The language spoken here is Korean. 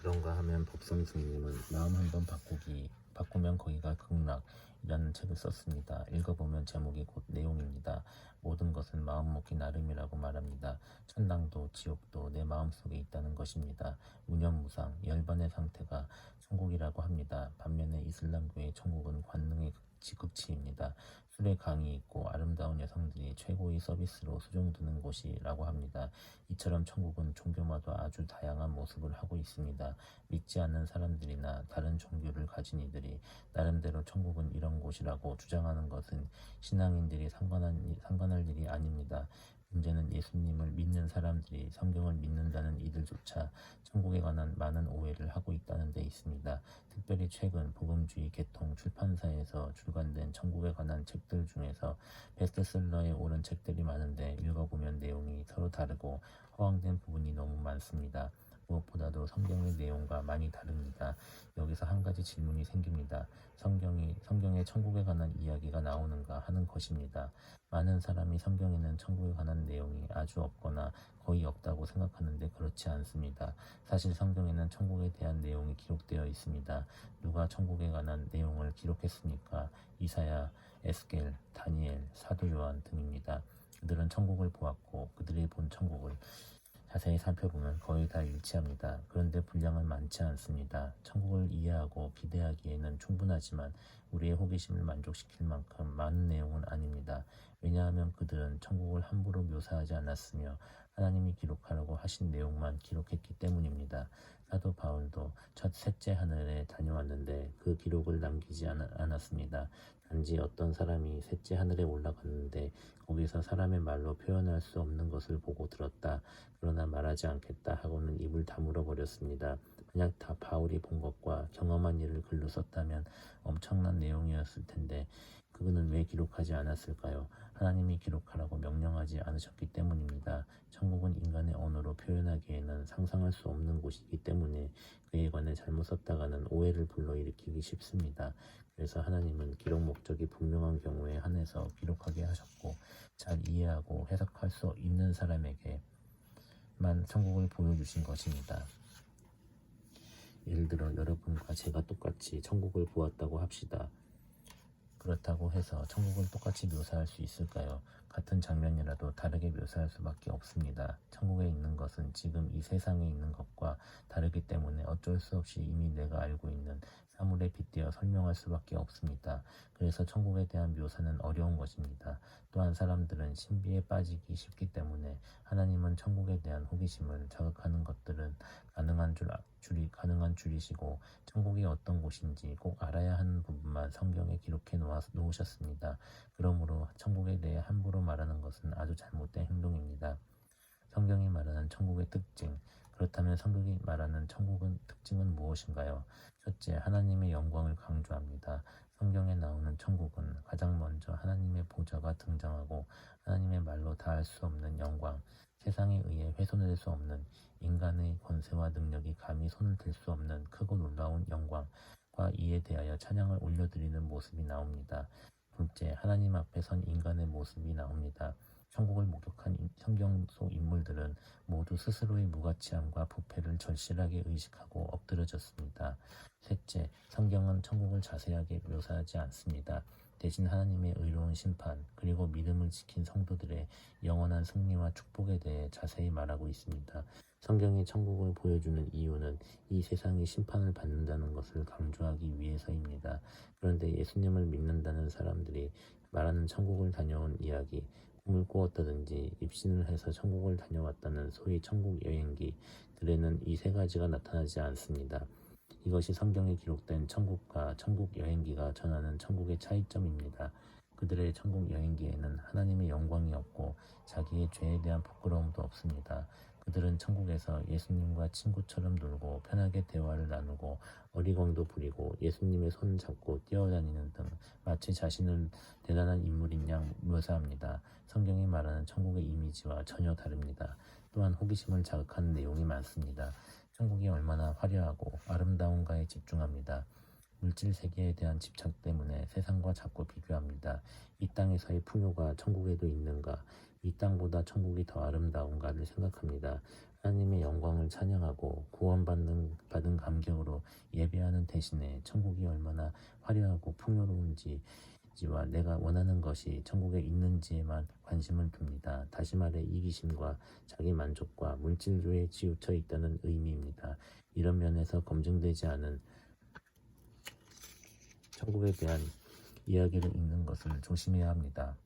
그런가 하면 법성 스님은 마음 한번 바꾸면 거기가 극락이라는 책을 썼습니다. 읽어보면 제목이 곧 내용입니다. 모든 것은 마음먹기 나름이라고 말합니다. 천당도 지옥도 내 마음속에 있다는 것입니다. 무념무상, 열반의 상태가 천국이라고 합니다. 반면에 이슬람교의 천국은 관능의 극치입니다. 술에 강이 있고 아름다운 여성들이 최고의 서비스로 수종드는 곳이라고 합니다. 이처럼 천국은 종교마다 아주 다양한 모습을 하고 있습니다. 믿지 않는 사람들이나 다른 종교를 가진 이들이 나름대로 천국은 이런 곳이라고 주장하는 것은 신앙인들이 상관할 일이 아닙니다. 문제는 예수님을 믿는 사람들이 성경을 믿는다는 이들조차 천국에 관한 많은 오해를 하고 있다는 데 있습니다. 특별히 최근 복음주의 개통 출판사에서 출간된 천국에 관한 책들 중에서 베스트셀러에 오른 책들이 많은데 읽어보면 내용이 서로 다르고 허황된 부분이 너무 많습니다. 무엇보다도 성경의 내용과 많이 다릅니다. 여기서 한 가지 질문이 생깁니다. 성경에 천국에 관한 이야기가 나오는가 하는 것입니다. 많은 사람이 성경에는 천국에 관한 내용이 아주 없거나 거의 없다고 생각하는데 그렇지 않습니다. 사실 성경에는 천국에 대한 내용이 기록되어 있습니다. 누가 천국에 관한 내용을 기록했습니까? 이사야, 에스겔, 다니엘, 사도 요한 등입니다. 그들은 천국을 보았고 그들이 본 천국을 자세히 살펴보면 거의 다 일치합니다. 그런데 분량은 많지 않습니다. 천국을 이해하고 기대하기에는 충분하지만 우리의 호기심을 만족시킬 만큼 많은 내용은 아닙니다. 왜냐하면 그들은 천국을 함부로 묘사하지 않았으며 하나님이 기록하라고 하신 내용만 기록했기 때문입니다. 사도 바울도 셋째 하늘에 다녀왔는데 그 기록을 남기지 않았습니다. 단지 어떤 사람이 셋째 하늘에 올라갔는데 거기서 사람의 말로 표현할 수 없는 것을 보고 들었다. 그러나 말하지 않겠다 하고는 입을 다물어 버렸습니다. 만약 다 바울이 본 것과 경험한 일을 글로 썼다면 엄청난 내용이었을 텐데 그는 왜 기록하지 않았을까요? 하나님이 기록하라고 명령하지 않으셨기 때문입니다. 천국은 인간의 언어로 표현하기에는 상상할 수 없는 곳이기 때문에 그에 관해 잘못 썼다가는 오해를 불러일으키기 쉽습니다. 그래서 하나님은 기록 목적이 분명한 경우에 한해서 기록하게 하셨고 잘 이해하고 해석할 수 있는 사람에게만 천국을 보여주신 것입니다. 예를 들어 여러분과 제가 똑같이 천국을 보았다고 합시다. 그렇다고 해서 천국을 똑같이 묘사할 수 있을까요? 같은 장면이라도 다르게 묘사할 수밖에 없습니다. 천국에 있는 것은 지금 이 세상에 있는 것과 다르기 때문에 어쩔 수 없이 이미 내가 알고 있는 사물에 빗대어 설명할 수밖에 없습니다. 그래서 천국에 대한 묘사는 어려운 것입니다. 또한 사람들은 신비에 빠지기 쉽기 때문에 하나님은 천국에 대한 호기심을 자극하는 것들은 가능한 줄이시고 천국이 어떤 곳인지 꼭 알아야 하는 부분만 성경에 기록해 놓으셨습니다. 그러므로 천국에 대해 함부로 말하는 것은 아주 잘못된 행동입니다. 성경이 말하는 천국의 특징, 그렇다면 성경이 말하는 천국의 특징은 무엇인가요? 첫째, 하나님의 영광을 강조합니다. 성경에 나오는 천국은 가장 먼저 하나님의 보좌가 등장하고 하나님의 말로 다할 수 없는 영광, 세상에 의해 훼손될 수 없는 인간의 권세와 능력이 감히 손을 댈 수 없는 크고 놀라운 영광과 이에 대하여 찬양을 올려드리는 모습이 나옵니다. 둘째, 하나님 앞에 선 인간의 모습이 나옵니다. 천국을 목격한 성경 속 인물들은 모두 스스로의 무가치함과 부패를 절실하게 의식하고 엎드려졌습니다. 셋째, 성경은 천국을 자세하게 묘사하지 않습니다. 대신 하나님의 의로운 심판, 그리고 믿음을 지킨 성도들의 영원한 승리와 축복에 대해 자세히 말하고 있습니다. 성경이 천국을 보여주는 이유는 이 세상이 심판을 받는다는 것을 강조하기 위해서입니다. 그런데 예수님을 믿는다는 사람들이 말하는 천국을 다녀온 이야기, 꿈을 꾸었다든지 입신을 해서 천국을 다녀왔다는 소위 천국 여행기들에는 이 세 가지가 나타나지 않습니다. 이것이 성경에 기록된 천국과 천국 여행기가 전하는 천국의 차이점입니다. 그들의 천국 여행기에는 하나님의 영광이 없고 자기의 죄에 대한 부끄러움도 없습니다. 그들은 천국에서 예수님과 친구처럼 놀고 편하게 대화를 나누고 어리광도 부리고 예수님의 손을 잡고 뛰어다니는 등 마치 자신을 대단한 인물인 양 묘사합니다. 성경이 말하는 천국의 이미지와 전혀 다릅니다. 또한 호기심을 자극하는 내용이 많습니다. 천국이 얼마나 화려하고 아름다운가에 집중합니다. 물질 세계에 대한 집착 때문에 세상과 자꾸 비교합니다. 이 땅에서의 풍요가 천국에도 있는가? 이 땅보다 천국이 더 아름다운가를 생각합니다. 하나님의 영광을 찬양하고 받은 감격으로 예배하는 대신에 천국이 얼마나 화려하고 풍요로운지와 내가 원하는 것이 천국에 있는지에만 관심을 둡니다. 다시 말해 이기심과 자기 만족과 물질주의에 치우쳐 있다는 의미입니다. 이런 면에서 검증되지 않은 천국에 대한 이야기를 읽는 것을 조심해야 합니다.